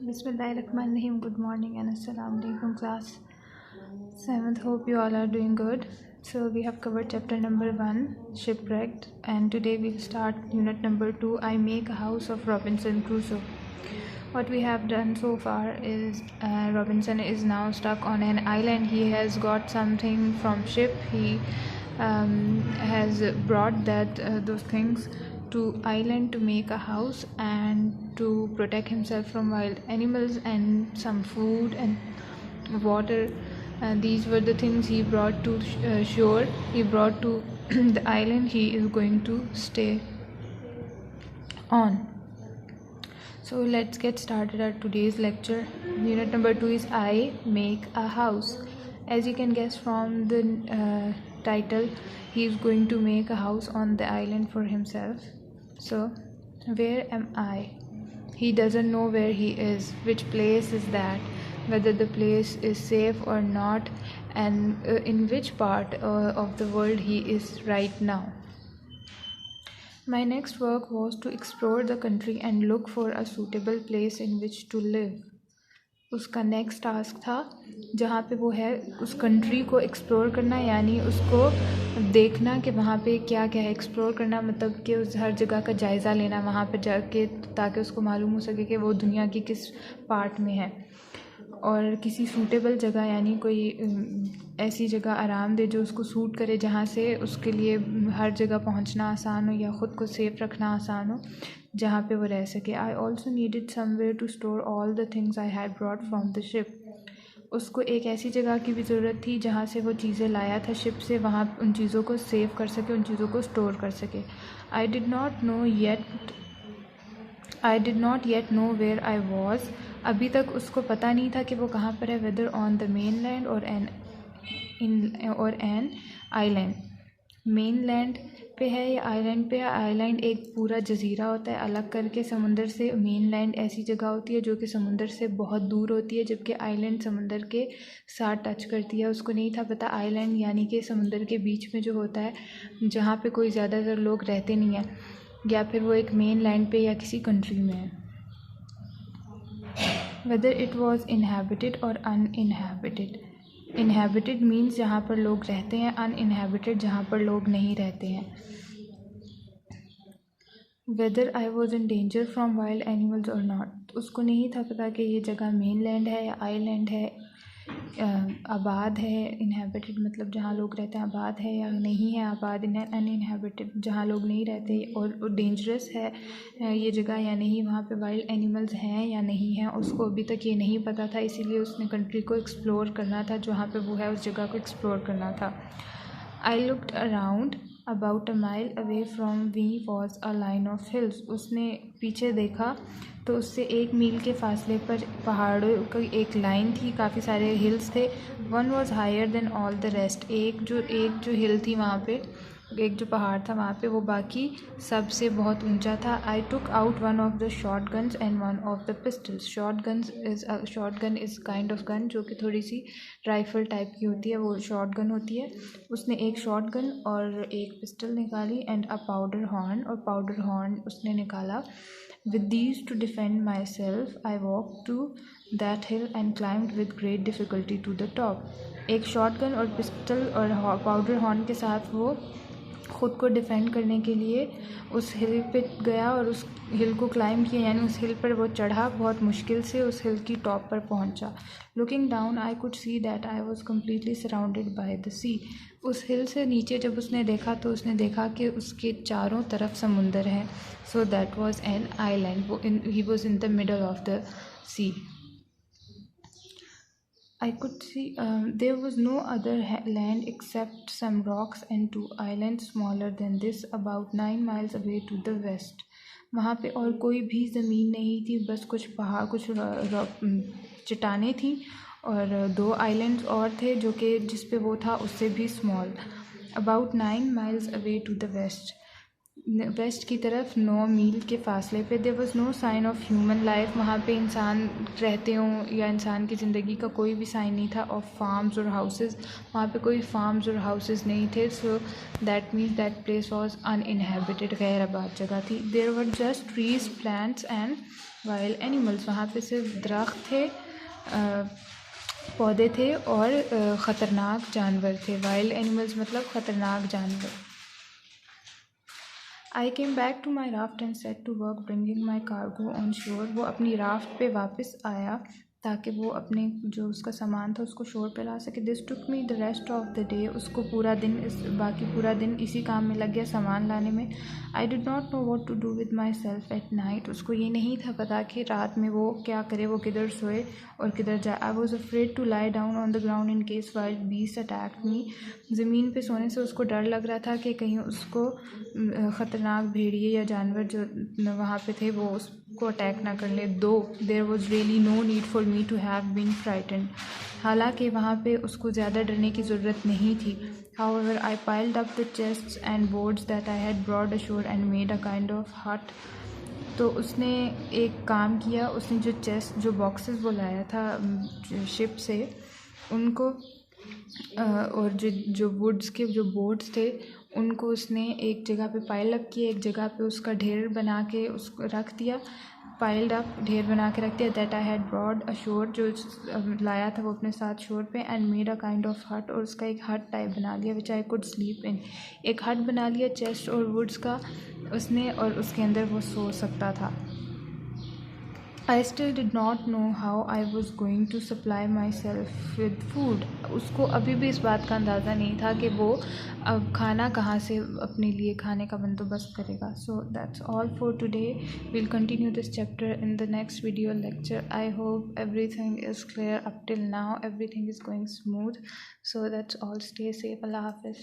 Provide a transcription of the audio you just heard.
Bismillahirrahmanirrahim. Good morning and Assalamu alaikum class 7th. Hope you all are doing good. So we have covered chapter number 1, Shipwrecked, and today we'll start unit number 2, I Make a House of Robinson Crusoe. What we have done so far is Robinson is now stuck on an island. He has got something from ship. He has brought those things to island to make a house and to protect himself from wild animals and some food and water. These were the things he brought to shore. He brought to the island he is going to stay on. So let's get started at today's lecture. Unit number 2 is I Make a House. As you can guess from the title, he is going to make a house on the island for himself. So where am I? He doesn't know where he is, which place is that, whether the place is safe or not, and in which part of the world he is right now. My next work was to explore the country and look for a suitable place in which to live. उसका next task था जहाँ पे वो है उस country को explore करना, यानी उसको देखना कि वहाँ पे क्या क्या है. एक्सप्लोर करना मतलब कि उस हर जगह का जायज़ा लेना वहाँ पे जाके, ताकि उसको मालूम हो सके कि वो दुनिया की किस पार्ट में है, और किसी सूटेबल जगह यानी कोई ऐसी जगह आरामदेह जो उसको सूट करे, जहाँ से उसके लिए हर जगह पहुँचना आसान हो या ख़ुद को सेफ रखना आसान हो, जहाँ पे वो रह सके. I also needed somewhere to store all the things I had brought from the ship. उसको एक ऐसी जगह की भी ज़रूरत थी जहाँ से वो चीज़ें लाया था शिप से, वहाँ उन चीज़ों को सेव कर सके, उन चीज़ों को स्टोर कर सके. I did not yet know where I was. अभी तक उसको पता नहीं था कि वो कहाँ पर है. Whether on the mainland or an island. Mainland पे है या आइलैंड पे है. आइलैंड एक पूरा जजीरा होता है अलग करके समुंदर से. मेन लैंड ऐसी जगह होती है जो कि समुंदर से बहुत दूर होती है, जबकि आइलैंड समुंदर के साथ टच करती है. उसको नहीं था पता आइलैंड यानी कि समुंदर के बीच में जो होता है, जहाँ पे कोई ज़्यादातर लोग रहते नहीं हैं, या फिर वो एक मेन लैंड पे या किसी कंट्री में है. वेदर इट वॉज इनहेबिटेड और अनइनहेबिटेड. इनहेबिटेड मीन्स जहाँ पर लोग रहते हैं, अनइनहेबिटेड जहाँ पर लोग नहीं रहते हैं. Whether I was in danger from wild animals और नॉट. उसको नहीं था पता कि ये जगह मेन लैंड है या आइलैंड है, आबाद है. इनहेबिटेड मतलब जहाँ लोग रहते हैं, आबाद है या नहीं है आबाद. अनइनहेबिटेड जहाँ लोग नहीं रहते, और डेंजरस है ये जगह या नहीं, वहाँ पे वाइल्ड एनिमल्स हैं या नहीं हैं, उसको अभी तक ये नहीं पता था. इसीलिए उसने कंट्री को एक्सप्लोर करना था, जहाँ पे वो है उस जगह को एक्सप्लोर करना था. I looked around about a mile away from we was a line of hills. उसने पीछे देखा तो उससे 1 मील के फासले पर पहाड़ों की एक लाइन थी, काफ़ी सारे हिल्स थे. One was higher than all the rest. एक जो हिल थी वहाँ पे, एक जो पहाड़ था वहाँ पे, वो बाकी सबसे बहुत ऊंचा था. I took out one of the short guns and one of the pistols. Short gun is kind of gun जो कि थोड़ी सी राइफल टाइप की होती है, वो शॉर्ट गन होती है. उसने एक शॉर्ट गन और एक पिस्टल निकाली. एंड अ पाउडर हॉर्न, और पाउडर हॉर्न उसने निकाला. With these to defend myself, I walked to that hill and climbed with great difficulty to the top. एक शॉटगन और पिस्टल और पाउडर हॉर्न के साथ वो ख़ुद को डिफेंड करने के लिए उस हिल पे गया और उस हिल को क्लाइंब किया, यानी उस हिल पर वो चढ़ा. बहुत मुश्किल से उस हिल की टॉप पर पहुंचा. Looking down I could see that I was completely surrounded by the sea. उस हिल से नीचे जब उसने देखा तो उसने देखा कि उसके चारों तरफ समुंदर है. So that was an island. He was in the middle of the sea. I could see there was no other land except some rocks and 2 islands smaller than this about 9 miles away to the west. वहाँ पे और कोई भी ज़मीन नहीं थी, बस कुछ पहाड़, कुछ चट्टानें थी, और 2 आइलैंड्स और थे जो कि जिस पे वो था उससे भी small. About 9 miles away to the west. West की तरफ 9 मील के फासले पे. There was no sign of human life. वहाँ पे इंसान रहते हों या इंसान की ज़िंदगी का कोई भी साइन नहीं था. ऑफ फार्म्स और हाउसेस, वहाँ पे कोई फार्म्स और हाउसेस नहीं थे. So that means that place was uninhabited, गैर आबाद जगह थी. There were just trees, plants and wild animals, वहाँ पे सिर्फ दरख्त थे, पौधे थे और ख़तरनाक जानवर थे। वाइल्ड एनिमल्स मतलब ख़तरनाक जानवर। I came back to my raft and set to work bringing my cargo on shore. वो अपनी राफ्ट पे वापस आया ताकि वो अपने जो उसका सामान था उसको शोर पे ला सके। This took me the rest of the day. उसको पूरा दिन बाकी पूरा दिन इसी काम में लग गया, सामान लाने में। I did not know what to do with myself at night. उसको ये नहीं था पता कि रात में वो क्या करे, वो किधर सोए और किधर जाए। I was afraid to lie down on the ground in case wild beast attacked me. ज़मीन पे सोने से उसको डर लग रहा था कि कहीं उसको ख़तरनाक भेड़िए या जानवर जो वहाँ पे थे वो उसको अटैक ना कर ले। Though there was really no need for me to have been frightened. हालांकि वहाँ पे उसको ज़्यादा डरने की ज़रूरत नहीं थी। However I piled up the chests and boards that I had broad assure and made a kind of हट। तो उसने एक काम किया, उसने जो चेस्ट जो बॉक्सेस वो लाया था शिप से उनको और जो वुड्स के जो बोर्ड्स थे उनको उसने एक जगह पे पाइल अप किया, एक जगह पे उसका ढेर बना के उसको रख दिया। पाइल्ड अप ढेर बना के रख दिया। That I had broad assure, जो लाया था वो अपने साथ शोर पे। And made a kind of हट, और उसका एक हट टाइप बना लिया विच आई कुड स्लीप इन। एक हट बना लिया चेस्ट और वुड्स का उसने, और उसके अंदर वो सो सकता था। I still did not know how I was going to supply myself with food. उसको अभी भी इस बात का अंदाज़ा नहीं था कि वो अब खाना कहाँ से अपने लिए खाने का बंदोबस्त करेगा. So that's all for today. We'll continue this chapter in the next video lecture. I hope everything is clear up till now. Everything is going smooth. So that's all. Stay safe. Allah Hafiz.